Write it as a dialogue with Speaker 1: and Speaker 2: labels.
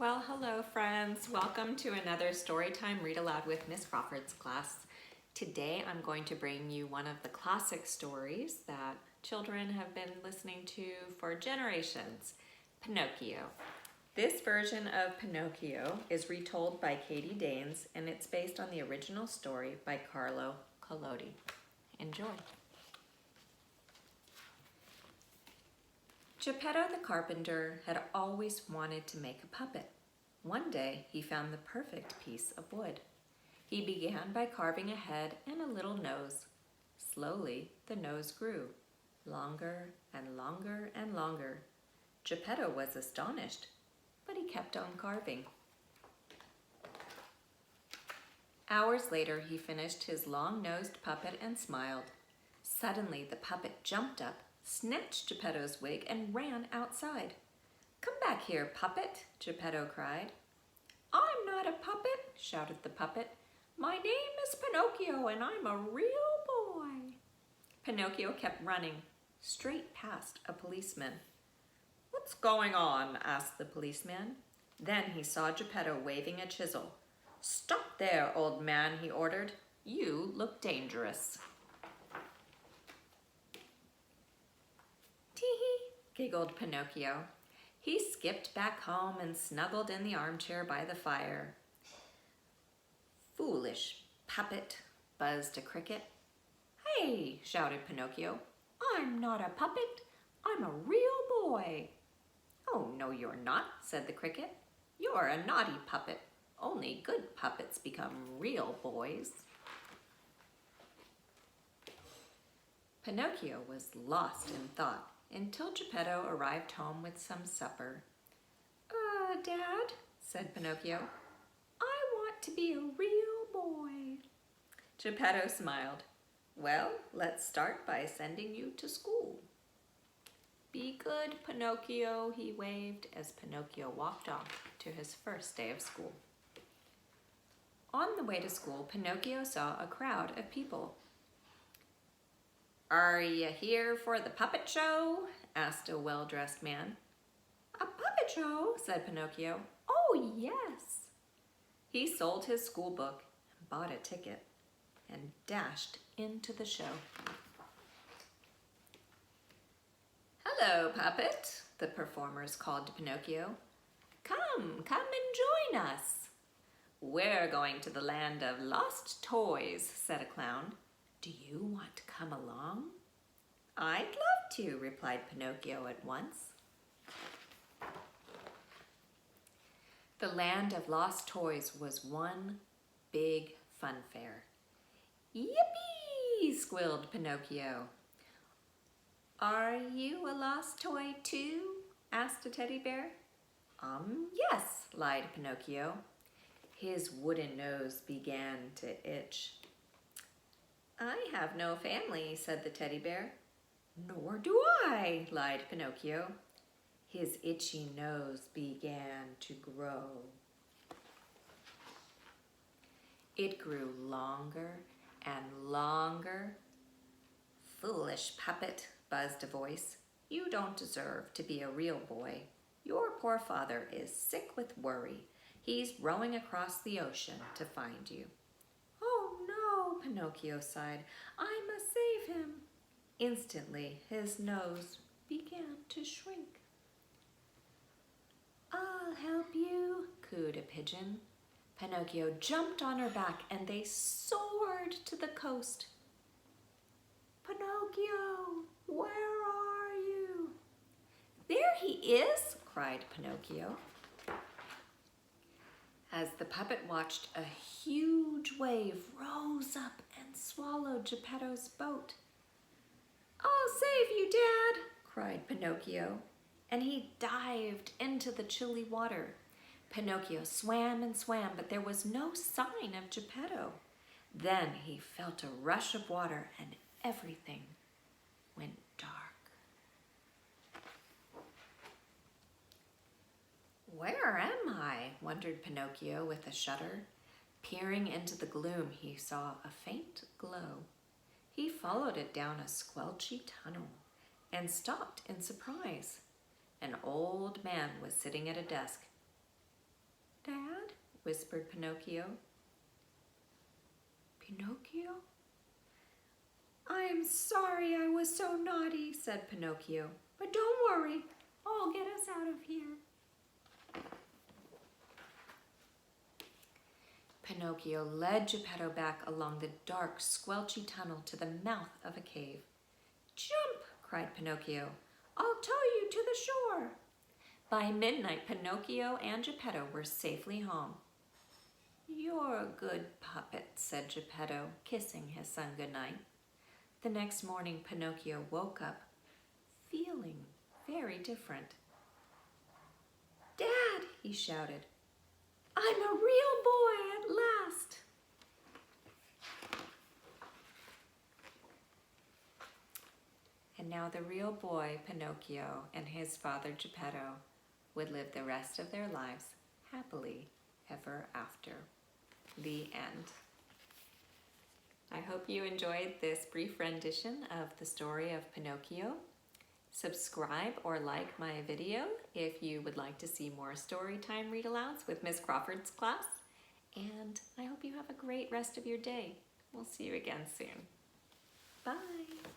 Speaker 1: Well, hello friends. Welcome to another Storytime Read Aloud with Miss Crawford's class. Today I'm going to bring you one of the classic stories that children have been listening to for generations, Pinocchio. This version of Pinocchio is retold by Katie Danes and it's based on the original story by Carlo Collodi. Enjoy. Geppetto the carpenter had always wanted to make a puppet. One day he found the perfect piece of wood. He began by carving a head and a little nose. Slowly the nose grew, longer and longer and longer. Geppetto was astonished, but he kept on carving. Hours later he finished his long-nosed puppet and smiled. Suddenly the puppet jumped up, snatched Geppetto's wig and ran outside. "Come back here, puppet," Geppetto cried. "I'm not a puppet," shouted the puppet. "My name is Pinocchio and I'm a real boy." Pinocchio kept running, straight past a policeman. "What's going on?" asked the policeman. Then he saw Geppetto waving a chisel. "Stop there, old man," he ordered. "You look dangerous." "Tee-hee," giggled Pinocchio. He skipped back home and snuggled in the armchair by the fire. "Foolish puppet," buzzed a cricket. "Hey," shouted Pinocchio, "I'm not a puppet, I'm a real boy." "Oh, no, you're not," said the cricket. "You're a naughty puppet. Only good puppets become real boys." Pinocchio was lost in thought until Geppetto arrived home with some supper. Dad," said Pinocchio, "I want to be a real boy." Geppetto smiled. "Well, let's start by sending you to school." "Be good, Pinocchio," he waved as Pinocchio walked off to his first day of school. On the way to school, Pinocchio saw a crowd of people. "Are you here for the puppet show?" asked a well-dressed man. "A puppet show?" said Pinocchio. "Oh, yes." He sold his school book, bought a ticket, and dashed into the show. "Hello, puppet," the performers called to Pinocchio. Come and join us." "We're going to the land of lost toys," said a clown. "Do you want to come along?" "I'd love to," replied Pinocchio at once. The land of lost toys was one big fun fair. "Yippee!" squealed Pinocchio. "Are you a lost toy too?" asked a teddy bear. Yes," lied Pinocchio. His wooden nose began to itch. "I have no family," said the teddy bear. "Nor do I," lied Pinocchio. His itchy nose began to grow. It grew longer and longer. "Foolish puppet," buzzed a voice. "You don't deserve to be a real boy. Your poor father is sick with worry. He's rowing across the ocean to find you." "Oh no," Pinocchio sighed. "I must save him." Instantly, his nose began to shrink. "I'll help you," cooed a pigeon. Pinocchio jumped on her back and they soared to the coast. "Pinocchio, where are you?" "There he is," cried Pinocchio. As the puppet watched, a huge wave rose up and swallowed Geppetto's boat. "I'll save you, Dad," cried Pinocchio, and he dived into the chilly water. Pinocchio swam and swam, but there was no sign of Geppetto. Then he felt a rush of water and everything went dark. "Where am I?" wondered Pinocchio with a shudder. Peering into the gloom, he saw a faint glow. He followed it down a squelchy tunnel and stopped in surprise. An old man was sitting at a desk. Dad? Whispered Pinocchio. Pinocchio? I am sorry I was so naughty, said Pinocchio. But don't worry, I'll get us out of here. Pinocchio led Geppetto back along the dark, squelchy tunnel to the mouth of a cave. Jump, cried Pinocchio. I'll tow you to the shore. By midnight, Pinocchio and Geppetto were safely home. You're a good puppet, said Geppetto, kissing his son goodnight. The next morning, Pinocchio woke up, feeling very different. Dad, he shouted, I'm a real boy at last. And now the real boy, Pinocchio, and his father, Geppetto, would live the rest of their lives happily ever after. The end. I hope you enjoyed this brief rendition of the story of Pinocchio. Subscribe or like my video if you would like to see more storytime read-alouds with Miss Crawford's class. And I hope you have a great rest of your day. We'll see you again soon. Bye.